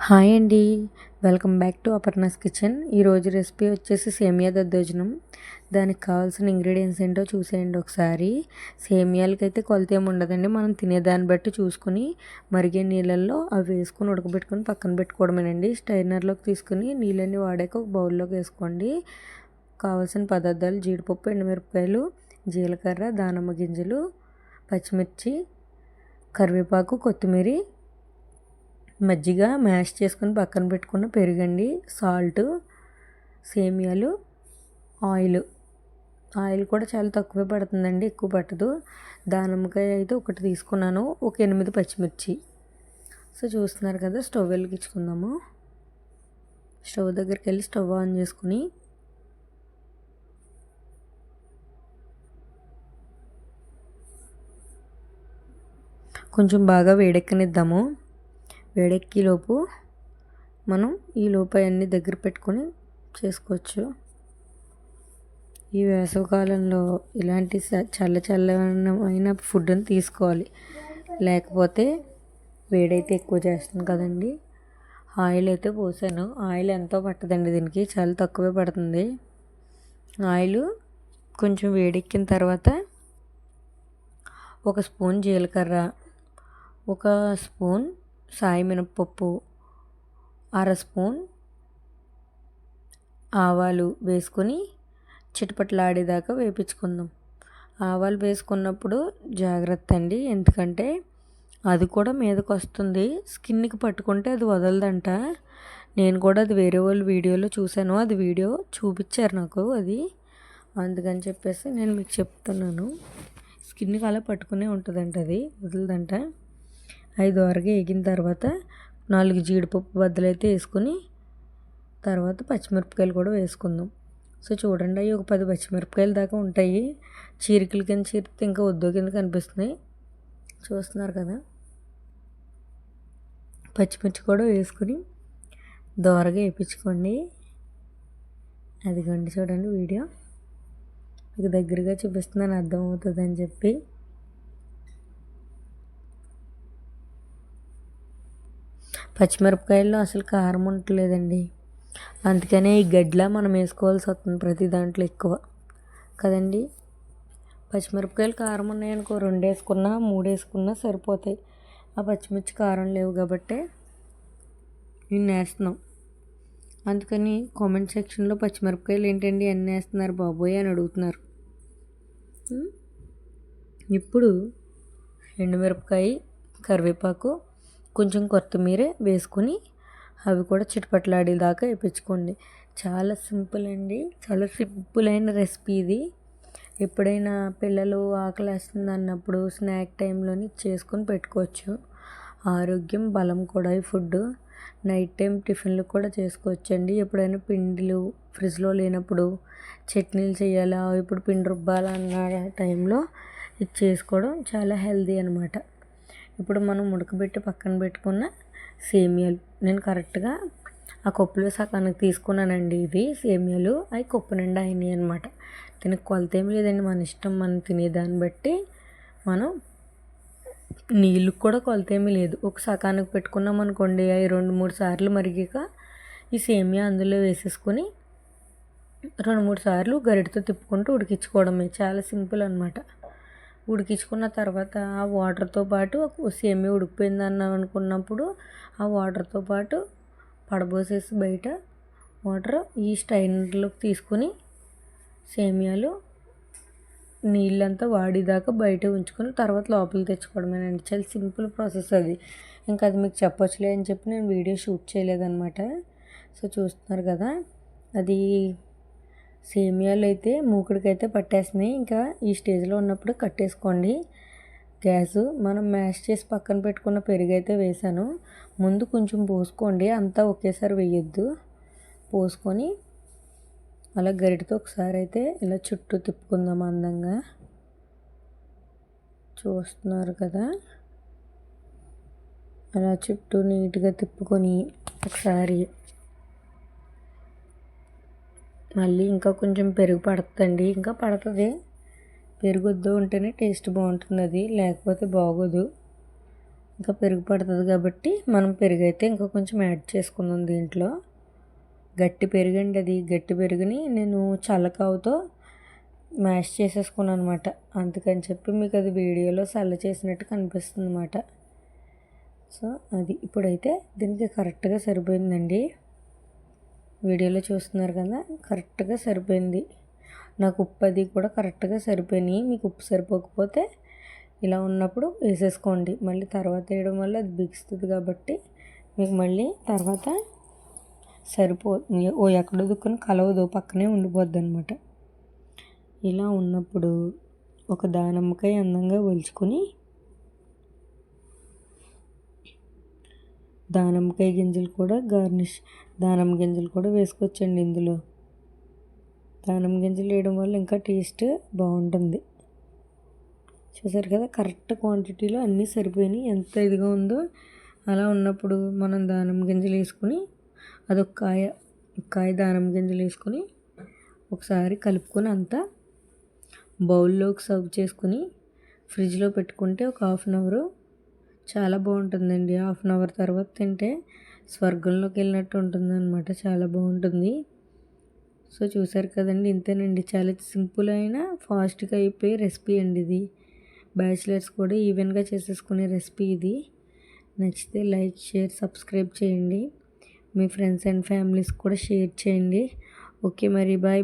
Hi అండి. Welcome back to Aparna's kitchen. ఈరోజు recipe వచ్చేసి సేమియా దద్దోజనం. దానికి కావాల్సిన ఇంగ్రీడియంట్స్ ఏంటో చూసేయండి ఒకసారి. సేమియాలకైతే కొలత ఏమి ఉండదండి. మనం తినేదాన్ని బట్టి చూసుకుని మరిగే నీళ్ళల్లో అవి వేసుకొని ఉడకబెట్టుకొని పక్కన పెట్టుకోవడమేనండి. స్టైనర్లోకి తీసుకుని నీళ్ళన్నీ వాడాక ఒక బౌల్లోకి వేసుకోండి. కావాల్సిన పదార్థాలు: జీడిపప్పు, ఎండుమిరపకాయలు, జీలకర్ర, దానిమ్మ గింజలు, పచ్చిమిర్చి, కరివేపాకు, కొత్తిమీర, మజ్జిగ, మ్యాష్ చేసుకొని పక్కన పెట్టుకున్న పెరుగండి, సాల్ట్, సేమియాలు, ఆయిల్ కూడా చాలా తక్కువే పడుతుందండి, ఎక్కువ పట్టదు. దానిమ్మకాయ అయితే ఒకటి తీసుకున్నాను, ఒక 8 పచ్చిమిర్చి. సో చూస్తున్నారు కదా, స్టవ్ వెలిగించుకుందాము. స్టవ్ దగ్గరికి వెళ్ళి స్టవ్ ఆన్ చేసుకుని కొంచెం బాగా వేడెక్కనిద్దాము. వేడెక్కిలోపు మనం ఈలోపు అవన్నీ దగ్గర పెట్టుకొని చేసుకోవచ్చు. ఈ వేసవికాలంలో ఇలాంటి చల్లమైన ఫుడ్ని తీసుకోవాలి, లేకపోతే వేడైతే ఎక్కువ చేస్తుంది కదండి. ఆయిల్ అయితే పోసాను. ఆయిల్ ఎంతో పట్టదండి, దీనికి చాలా తక్కువే పడుతుంది. ఆయిల్ కొంచెం వేడెక్కిన తర్వాత ఒక స్పూన్ జీలకర్ర, ఒక స్పూన్ సాయి మినపప్పు, అర స్పూన్ ఆవాలు వేసుకొని చిటపట్లాడేదాకా వేపించుకుందాం. ఆవాలు వేసుకున్నప్పుడు జాగ్రత్త అండి, ఎందుకంటే అది కూడా మీదకి వస్తుంది. స్కిన్కి పట్టుకుంటే అది వదలదంట. నేను కూడా అది వేరే వాళ్ళ వీడియోలో చూశాను, అది వీడియో చూపించారు నాకు. అది అందుకని చెప్పేసి నేను మీకు చెప్తున్నాను. స్కిన్కి అలా పట్టుకునే ఉంటుందంట, అది వదలదంట. 5 వరకు వేగిన తర్వాత 4 జీడిపప్పు బద్దలు అయితే వేసుకొని తర్వాత పచ్చిమిరపకాయలు కూడా వేసుకుందాం. సో చూడండి, అవి ఒక 10 పచ్చిమిరపకాయల దాకా ఉంటాయి. చీరికల కింద చీరితే ఇంకా వద్దు కింద కనిపిస్తున్నాయి, చూస్తున్నారు కదా. పచ్చిమిర్చి కూడా వేసుకొని దోరగా వేయించుకోండి. అదిగోండి చూడండి, వీడియో మీకు దగ్గరగా చూపిస్తున్నాను, అర్థమవుతుంది అని చెప్పి. పచ్చిమిరపకాయల్లో అసలు కారం ఉండలేదండి, అందుకనే ఈ గడ్డలా మనం వేసుకోవాల్సి వస్తుంది ప్రతి దాంట్లో ఎక్కువ కదండి. పచ్చిమిరపకాయలు కారం ఉన్నాయనుకో 2 వేసుకున్నా 3 వేసుకున్నా సరిపోతాయి. ఆ పచ్చిమిర్చి కారం లేవు కాబట్టి ఇన్ని వేస్తున్నాం. అందుకని కామెంట్ సెక్షన్లో పచ్చిమిరపకాయలు ఏంటండి అన్నీ వేస్తున్నారు బాబోయ్ అని అడుగుతున్నారు. ఇప్పుడు ఎండుమిరపకాయ, కరివేపాకు, కొంచెం కొత్తిమీర వేసుకొని అవి కూడా చిటపట్లాడేదాకా వేయించుకోండి. చాలా సింపుల్ అండి, చాలా సింపుల్ అయిన రెసిపీ ఇది. ఎప్పుడైనా పిల్లలు ఆకలేస్తుంది అన్నప్పుడు స్నాక్ టైంలోని చేసుకొని పెట్టుకోవచ్చు. ఆరోగ్యం, బలం కూడా ఈ ఫుడ్. నైట్ టైం టిఫిన్లు కూడా చేసుకోవచ్చు అండి. ఎప్పుడైనా పిండిలు ఫ్రిడ్జ్లో లేనప్పుడు చట్నీలు చేయాలా, ఇప్పుడు పిండి రుబ్బాలన్న టైంలో ఇది చేసుకోవడం చాలా హెల్దీ అనమాట. ఇప్పుడు మనం ఉడకబెట్టి పక్కన పెట్టుకున్న సేమియాలు, నేను కరెక్ట్గా ఆ కప్పులో సగానికి తీసుకున్నానండి. ఇవి సేమియాలు అవి కప్పు నిండా అయినాయి అనమాట. దీనికి కొలత ఏం లేదండి, మన ఇష్టం, మనం తినేదాన్ని బట్టి. మనం నీళ్ళు కూడా కొలత ఏమీ లేదు. ఒక సగానికి పెట్టుకున్నాం అనుకోండి, అవి 2-3 సార్లు మరిగాక ఈ సేమియా అందులో వేసేసుకొని 2-3 సార్లు గరిటతో తిప్పుకుంటూ ఉడికించుకోవడమే. చాలా సింపుల్ అనమాట. ఉడికించుకున్న తర్వాత ఆ వాటర్తో పాటు సేమియా ఉడికిపోయిందన్నాం అనుకున్నప్పుడు ఆ వాటర్తో పాటు పడబోసేసి బయట వాటర్ ఈ స్టైనర్లోకి తీసుకొని సేమియాలు నీళ్ళంతా వాడిదాకా బయట ఉంచుకొని తర్వాత లోపలికి తెచ్చుకోవడమేనండి. చాలా సింపుల్ ప్రాసెస్ అది. ఇంకా అది మీకు చెప్పొచ్చులే అని చెప్పి నేను వీడియో షూట్ చేయలేదన్నమాట. సో చూస్తున్నారు కదా, అది సేమియాలు అయితే మూకుడికైతే పట్టేస్తున్నాయి. ఇంకా ఈ స్టేజ్లో ఉన్నప్పుడు కట్టేసుకోండి గ్యాసు. మనం మ్యాష్ చేసి పక్కన పెట్టుకున్న పెరుగు అయితే వేసాను. ముందు కొంచెం పోసుకోండి, అంతా ఒకేసారి వేయొద్దు. పోసుకొని అలా గరిటతో ఒకసారి అయితే ఇలా చుట్టూ తిప్పుకుందాం అందంగా. చూస్తున్నారు కదా, అలా చుట్టూ నీట్గా తిప్పుకొని ఒకసారి మళ్ళీ ఇంకా కొంచెం పెరుగు పడుతుందండి, ఇంకా పడుతుంది. పెరుగు వద్దు ఉంటేనే టేస్ట్ బాగుంటుంది, అది లేకపోతే బాగోదు. ఇంకా పెరుగు పడుతుంది కాబట్టి మనం పెరుగు అయితే ఇంకా కొంచెం యాడ్ చేసుకుందాం దీంట్లో. గట్టి పెరుగండి అది. గట్టి పెరుగుని నేను చల్లకావుతో మ్యాష్ చేసేసుకున్నాను అనమాట. అందుకని చెప్పి మీకు అది వీడియోలో చల్ల చేసినట్టు కనిపిస్తుంది అనమాట. సో అది ఇప్పుడైతే దీనికి కరెక్ట్గా సరిపోయిందండి. వీడియోలో చూస్తున్నారు కదా, కరెక్ట్గా సరిపోయింది. నాకు ఉప్పు అది కూడా కరెక్ట్గా సరిపోయినాయి. మీకు ఉప్పు సరిపోకపోతే ఇలా ఉన్నప్పుడు వేసేసుకోండి. మళ్ళీ తర్వాత వేయడం వల్ల అది బిగుస్తుంది కాబట్టి మీకు మళ్ళీ తర్వాత ఎక్కడో దుక్కుని కలవదు, పక్కనే ఉండిపోద్ది అనమాట. ఇలా ఉన్నప్పుడు ఒక దానిమ్మకాయ అందంగా ఒలుచుకొని దానిమ్మకాయ గింజలు కూడా దానిమ్మ గింజలు కూడా వేసుకోవచ్చండి ఇందులో. దానిమ్మ గింజలు వేయడం వల్ల ఇంకా టేస్ట్ బాగుంటుంది. చూసారు కదా, కరెక్ట్ క్వాంటిటీలో అన్నీ సరిపోయినాయి. ఎంత ఇదిగా ఉందో అలా ఉన్నప్పుడు మనం దానిమ్మ గింజలు వేసుకొని అదొక కాయ దానిమ్మ గింజలు వేసుకొని ఒకసారి కలుపుకొని అంతా బౌల్లోకి సర్వ్ చేసుకుని ఫ్రిడ్జ్లో పెట్టుకుంటే ఒక 1/2 అవర్ చాలా బాగుంటుందండి. 1/2 అవర్ తర్వాత తింటే స్వర్గంలోకి వెళ్ళినట్టు ఉంటుంది అనమాట. చాలా బాగుంటుంది. సో చూసారు కదండి, ఇంతేనండి. చాలా సింపుల్ అయినా ఫాస్ట్గా అయిపోయే రెసిపీ అండి ఇది. బ్యాచిలర్స్ కూడా ఈవెన్గా చేసేసుకునే రెసిపీ ఇది. నచ్చితే లైక్, షేర్, సబ్స్క్రైబ్ చేయండి. మీ ఫ్రెండ్స్ అండ్ ఫ్యామిలీస్ కూడా షేర్ చేయండి. ఓకే మరి, బాయ్.